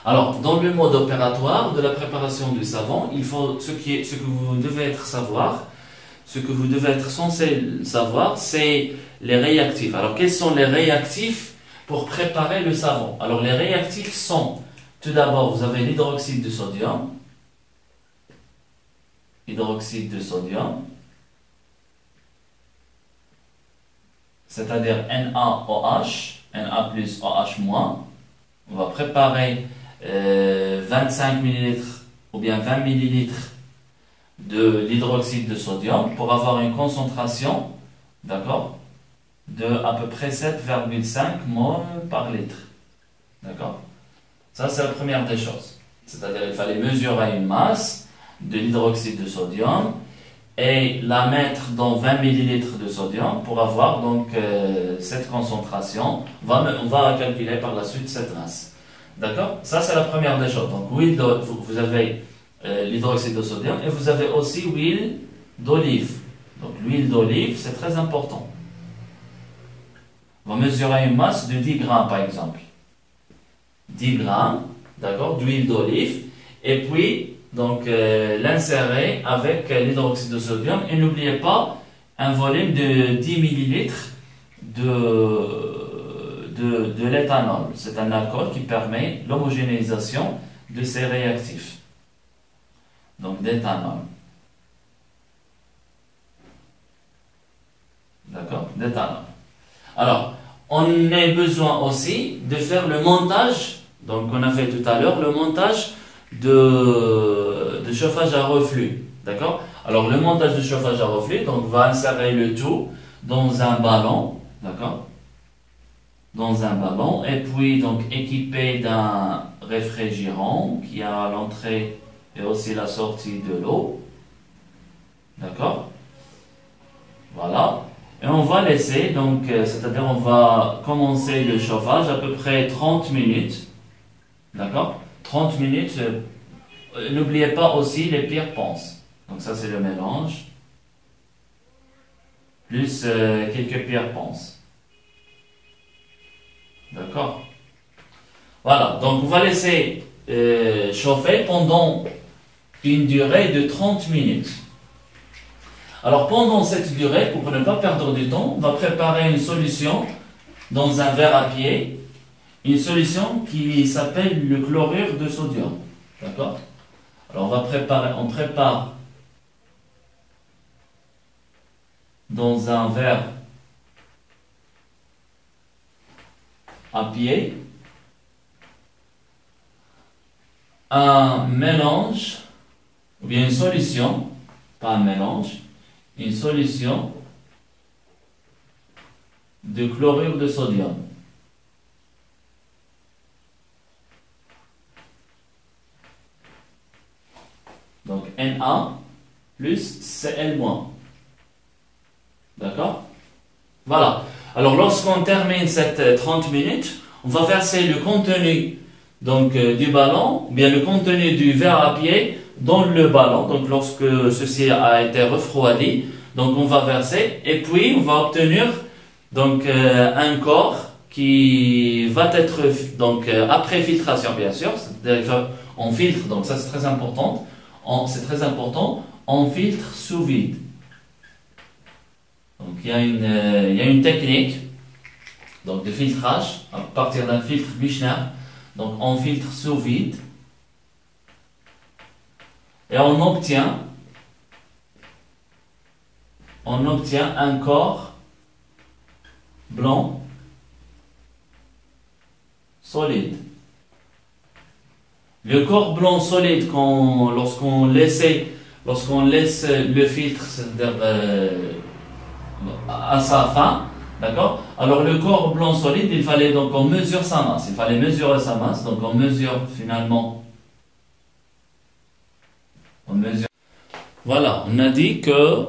Alors, dans le mode opératoire de la préparation du savon, il faut ce que vous devez être savoir, ce que vous devez être censé savoir, c'est les réactifs. Alors, quels sont les réactifs pour préparer le savon? Alors, les réactifs sont, tout d'abord, vous avez l'hydroxyde de sodium, c'est-à-dire NaOH, Na plus OH-. On va préparer 25 ml ou bien 20 ml de l'hydroxyde de sodium pour avoir une concentration, d'accord, de à peu près 7,5 mol par litre. D'accord? Ça, c'est la première des choses. C'est-à-dire qu'il fallait mesurer une masse de l'hydroxyde de sodium et la mettre dans 20 ml de sodium pour avoir donc cette concentration. On va calculer par la suite cette masse. D'accord? Ça, c'est la première des choses. Donc, vous avez l'hydroxyde de sodium et vous avez aussi l'huile d'olive. Donc, l'huile d'olive, c'est très important. On va mesurer une masse de 10 grammes, par exemple. 10 grammes, d'accord, d'huile d'olive. Et puis, donc, l'insérer avec l'hydroxyde de sodium. Et n'oubliez pas un volume de 10 millilitres de l'éthanol. C'est un alcool qui permet l'homogénéisation de ces réactifs. Donc d'éthanol. D'accord? D'éthanol. Alors, on a besoin aussi de faire le montage, donc on a fait tout à l'heure, le montage de chauffage à reflux. D'accord? Alors, le montage de chauffage à reflux, donc on va insérer le tout dans un ballon. D'accord? Dans un ballon, et puis donc équipé d'un réfrigérant qui a l'entrée et aussi la sortie de l'eau. D'accord? Voilà. Et on va laisser, donc, c'est-à-dire on va commencer le chauffage à peu près 30 minutes. D'accord? 30 minutes. N'oubliez pas aussi les pierres ponces. Donc ça c'est le mélange. Plus quelques pierres ponces. D'accord? Voilà, donc on va laisser chauffer pendant une durée de 30 minutes. Alors pendant cette durée, pour ne pas perdre du temps, on va préparer une solution dans un verre à pied, une solution qui s'appelle le chlorure de sodium. D'accord? Alors on prépare dans un verre à pied un mélange ou bien une solution, pas un mélange, une solution de chlorure de sodium. Donc Na plus Cl-. D'accord? Voilà. Alors lorsqu'on termine cette 30 minutes, on va verser le contenu donc, du ballon, ou bien le contenu du verre à pied dans le ballon. Donc lorsque ceci a été refroidi, donc on va verser et puis on va obtenir donc un corps qui va être donc après filtration bien sûr, c'est-à-dire on filtre, donc ça c'est très important. On filtre sous vide. Donc il y a une technique donc, de filtrage à partir d'un filtre Büchner. Donc on filtre sous vide et on obtient un corps blanc solide. Le corps blanc solide, lorsqu'on laisse le filtre, c'est-à-dire à sa fin, d'accord? Alors le corps blanc solide, il fallait donc on mesure sa masse. Il fallait mesurer sa masse, donc on mesure finalement. Voilà, on a dit que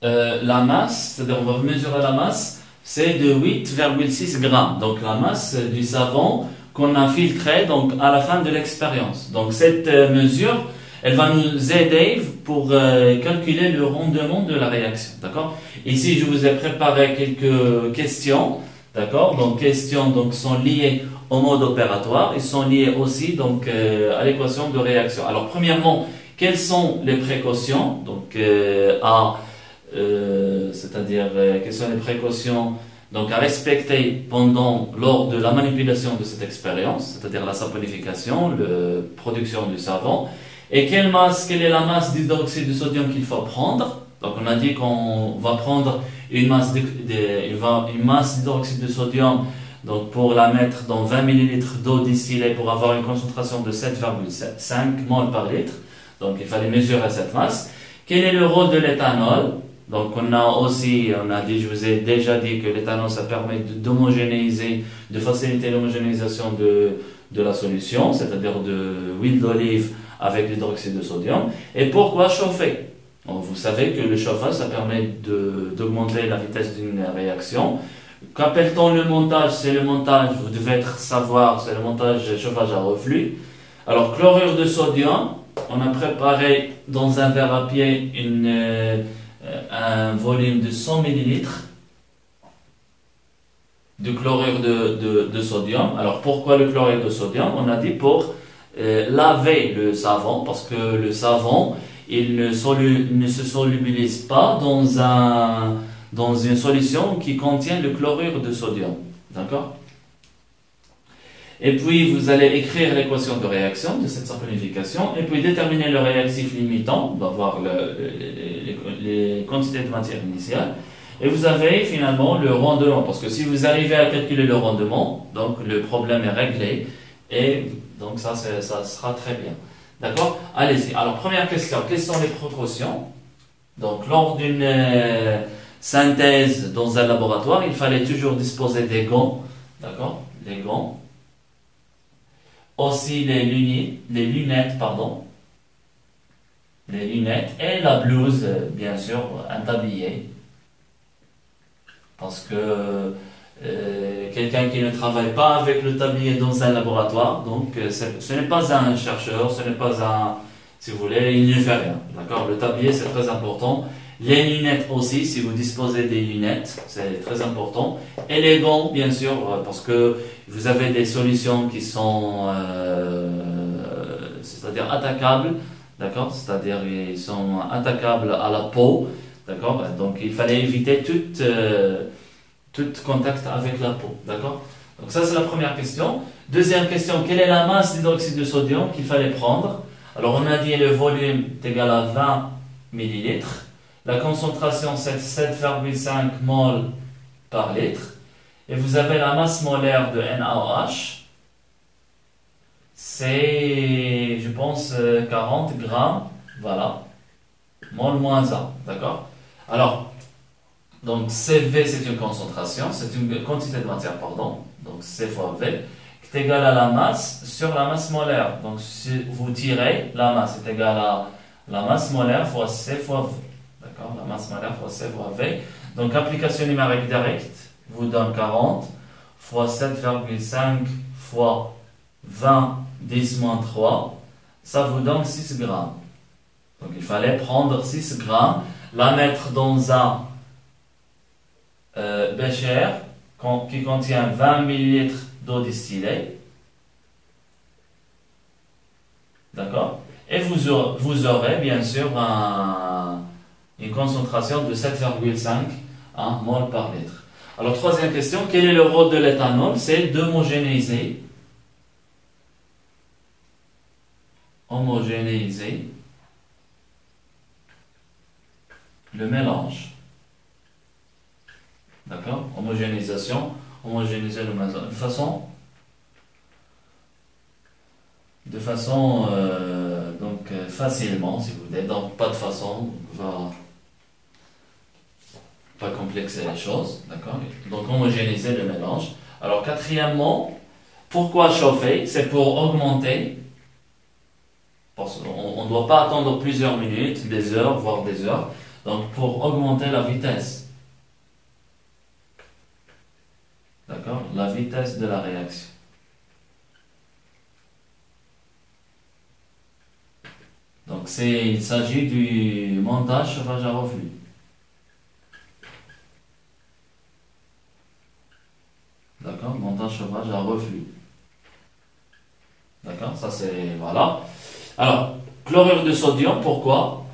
la masse, c'est-à-dire on va mesurer la masse, c'est de 8,6 grammes. Donc la masse du savon qu'on a filtré donc à la fin de l'expérience. Donc cette mesure, elle va nous aider pour calculer le rendement de la réaction. D'accord? Ici, je vous ai préparé quelques questions. D'accord? Donc questions donc, sont liées au mode opératoire, ils sont liés aussi donc, à l'équation de réaction. Alors, premièrement, quelles sont les précautions? Donc, c'est-à-dire, quelles sont les précautions donc, à respecter lors de la manipulation de cette expérience, c'est-à-dire la saponification, la production du savon, et quelle est la masse d'hydroxyde de sodium qu'il faut prendre. Donc, on a dit qu'on va prendre une masse d'hydroxyde de sodium donc pour la mettre dans 20 ml d'eau distillée pour avoir une concentration de 7,5 mol par litre. Donc il fallait mesurer cette masse. Quel est le rôle de l'éthanol? Donc je vous ai déjà dit que l'éthanol ça permet d'homogénéiser, de faciliter l'homogénéisation de la solution, c'est-à-dire de l'huile d'olive avec l'hydroxyde de sodium. Et pourquoi chauffer? Donc, vous savez que le chauffage ça permet d'augmenter la vitesse d'une réaction. Qu'appelle-t-on le montage? C'est le montage, vous devez savoir, c'est le montage chauffage à reflux. Alors, chlorure de sodium, on a préparé dans un verre à pied un volume de 100 ml de chlorure de sodium. Alors, pourquoi le chlorure de sodium? On a dit pour laver le savon, parce que le savon, il ne se solubilise pas dans une solution qui contient le chlorure de sodium. D'accord? Et puis, vous allez écrire l'équation de réaction de cette saponification et puis déterminer le réactif limitant, on va voir les quantités de matière initiale. Et vous avez finalement le rendement, parce que si vous arrivez à calculer le rendement, donc le problème est réglé et donc ça sera très bien. D'accord? Allez-y. Alors, première question, quelles sont les précautions? Donc, lors d'une synthèse dans un laboratoire, il fallait toujours disposer des gants, d'accord? Les gants. Aussi les lunettes, les lunettes et la blouse, bien sûr, un tablier. Parce que quelqu'un qui ne travaille pas avec le tablier dans un laboratoire, donc ce n'est pas un chercheur, ce n'est pas un, si vous voulez, il ne fait rien. D'accord? Le tablier, c'est très important. Les lunettes aussi, si vous disposez des lunettes, c'est très important. Et les gants, bien sûr, parce que vous avez des solutions qui sont, c'est-à-dire attaquables, d'accord? C'est-à-dire ils sont attaquables à la peau, d'accord? Donc il fallait éviter tout contact avec la peau, d'accord? Donc ça c'est la première question. Deuxième question, quelle est la masse d'hydroxyde de sodium qu'il fallait prendre? Alors on a dit le volume est égal à 20 ml. La concentration, c'est 7,5 mol par litre. Et vous avez la masse molaire de NaOH. C'est, je pense, 40 grammes. Voilà. Mol moins 1. D'accord? Alors, donc CV, c'est une concentration. C'est une quantité de matière, pardon. Donc C fois V, qui est égal à la masse sur la masse molaire. Donc si vous tirez, la masse est égale à la masse molaire fois C fois V. D'accord? La masse molaire fois C fois V. Donc, application numérique directe vous donne 40 fois 7,5 fois 20 10 moins 3. Ça vous donne 6 grammes. Donc, il fallait prendre 6 grammes, la mettre dans un bécher qui contient 20 ml d'eau distillée. D'accord? Et vous aurez bien sûr une concentration de 7,5 mol par litre. Alors, troisième question, quel est le rôle de l'éthanol? C'est d'homogénéiser le mélange. D'accord? Homogénéiser le mélange. De façon donc facilement, si vous voulez, donc pas de façon, on va pas complexer les choses, d'accord? Donc homogénéiser le mélange. Alors quatrièmement, pourquoi chauffer? C'est pour augmenter, parce qu'on ne doit pas attendre plusieurs minutes, des heures, voire des heures, donc pour augmenter la vitesse. D'accord? La vitesse de la réaction. Donc il s'agit du montage chauffage à reflux. D'accord? Montage chauffage à reflux. D'accord? Ça c'est, voilà. Alors, chlorure de sodium, pourquoi?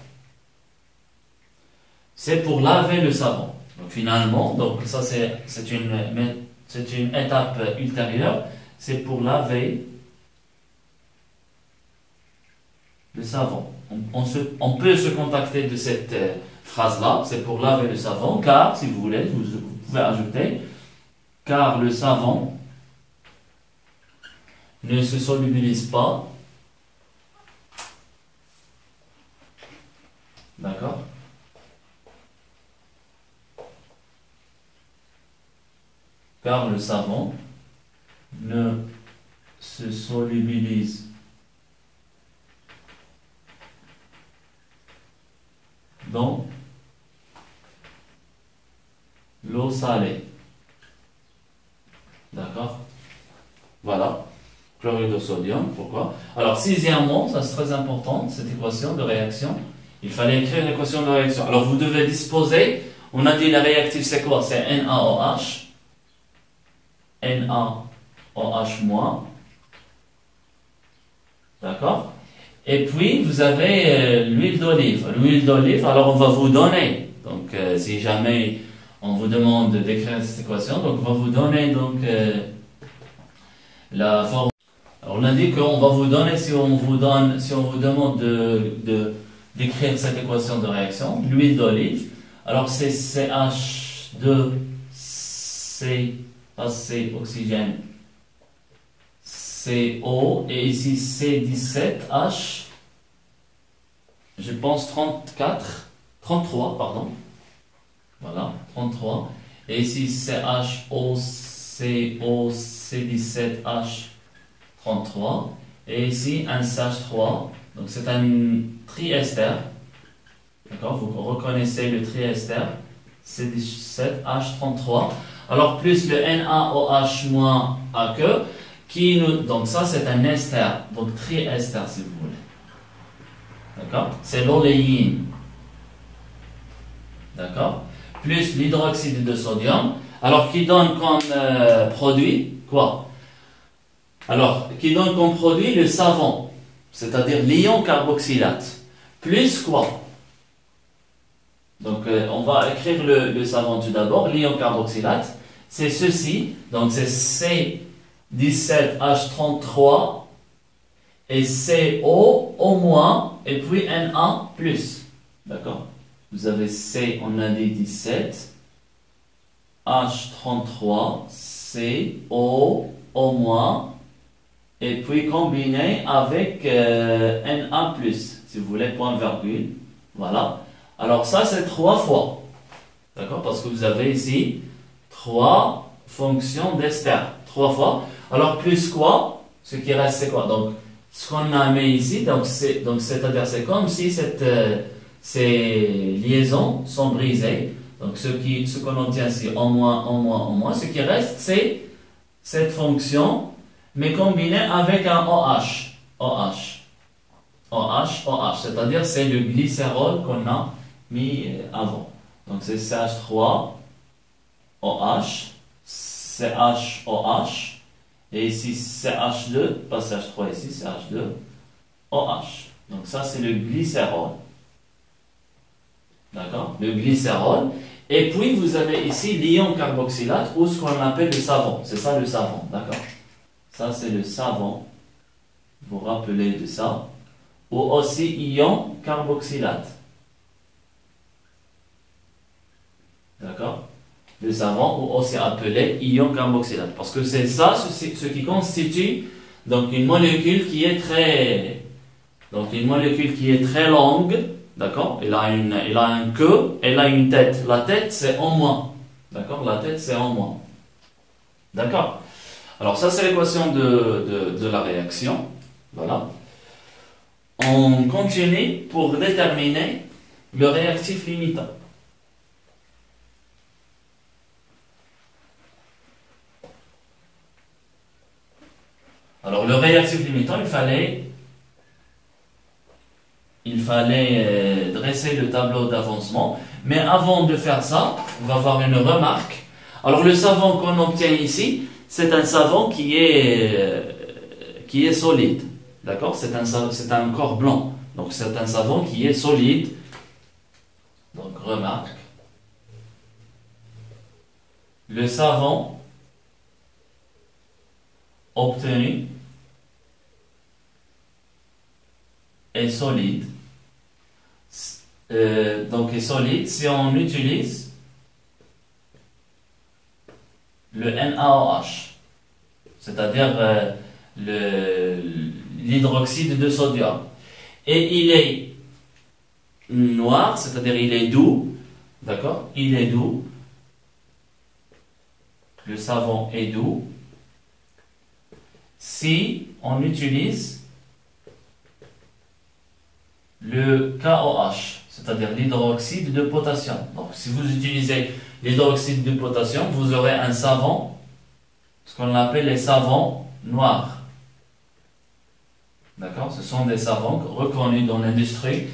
C'est pour laver le savon. Donc finalement, donc ça c'est une étape ultérieure, c'est pour laver le savon. On peut se contacter de cette phrase-là, c'est pour laver le savon, car, si vous voulez, vous pouvez ajouter, car le savon ne se solubilise pas, d'accord? Car le savon ne se solubilise dans l'eau salée. D'accord? Voilà. Chlorure de sodium. Pourquoi? Alors, sixièmement, ça c'est très important, cette équation de réaction. Il fallait écrire l'équation de réaction. Alors, vous devez disposer. On a dit la réactive, c'est quoi? C'est NaOH. NaOH-. D'accord? Et puis, vous avez l'huile d'olive. L'huile d'olive, alors on va vous donner. Donc, si jamais on vous demande d'écrire cette équation, donc on va vous donner donc, la formule. Alors, on a dit qu'on va vous donner, si on vous demande d'écrire cette équation de réaction, l'huile d'olive. Alors, c'est CH2C, AC, oxygène, CO, et ici C17H, je pense 33, pardon. Voilà, 33. Et ici CHO, CO, C17H, 33. Et ici un CH3, donc c'est un triester. D'accord, vous reconnaissez le triester, C17H33. Alors plus le NaOH- aqueux, donc ça c'est un ester, donc triester si vous voulez. D'accord? C'est l'oléine. D'accord? Plus l'hydroxyde de sodium. Alors qui donne comme produit quoi? Alors qui donne comme produit le savon, c'est-à-dire l'ion carboxylate. Plus quoi? Donc on va écrire le savon tout d'abord, l'ion carboxylate. C'est ceci, donc c'est C17H33 et CO au moins, et puis Na plus. D'accord? Vous avez C, on a dit 17, H33, CO au moins, et puis combiné avec Na plus, si vous voulez, point virgule. Voilà. Alors ça c'est 3 fois. D'accord? Parce que vous avez ici 3 fonctions d'ester. 3 fois. Alors plus quoi? Ce qui reste c'est quoi? Donc ce qu'on a mis ici, c'est-à-dire c'est comme si ces liaisons sont brisées. Donc ce qu'on obtient ici en moins. Ce qui reste c'est cette fonction, mais combinée avec un OH. OH, c'est-à-dire c'est le glycérol qu'on a mis avant. Donc c'est CH3, OH, CHOH, et ici CH2, pas CH3 ici, CH2, OH. Donc ça c'est le glycérol. D'accord? Le glycérol. Et puis vous avez ici l'ion carboxylate, ou ce qu'on appelle le savon. C'est ça le savon, d'accord? Ça c'est le savon. Vous vous rappelez de ça. Ou aussi ion carboxylate. D'accord? Le savon, ou aussi appelé ion carboxylate. Parce que c'est ça ce qui constitue donc une molécule qui est très longue. D'accord? Elle a une queue, elle a une tête. La tête c'est en moins. D'accord? La tête c'est en moins. D'accord? Alors ça c'est l'équation de la réaction. Voilà. On continue pour déterminer le réactif limitant. Alors le réactif limitant, il fallait dresser le tableau d'avancement. Mais avant de faire ça, on va voir une remarque. Alors le savon qu'on obtient ici, c'est un savon qui est qui est solide. D'accord? C'est un corps blanc. Donc c'est un savon qui est solide. Donc remarque. Le savon obtenu est solide. Donc est solide si on utilise le NaOH, c'est-à-dire l'hydroxyde de sodium. Et il est noir, c'est-à-dire il est doux, d'accord? Il est doux. Le savon est doux si on utilise le KOH, c'est-à-dire l'hydroxyde de potassium. Donc, si vous utilisez l'hydroxyde de potassium, vous aurez un savon, ce qu'on appelle les savons noirs. D'accord? Ce sont des savons reconnus dans l'industrie.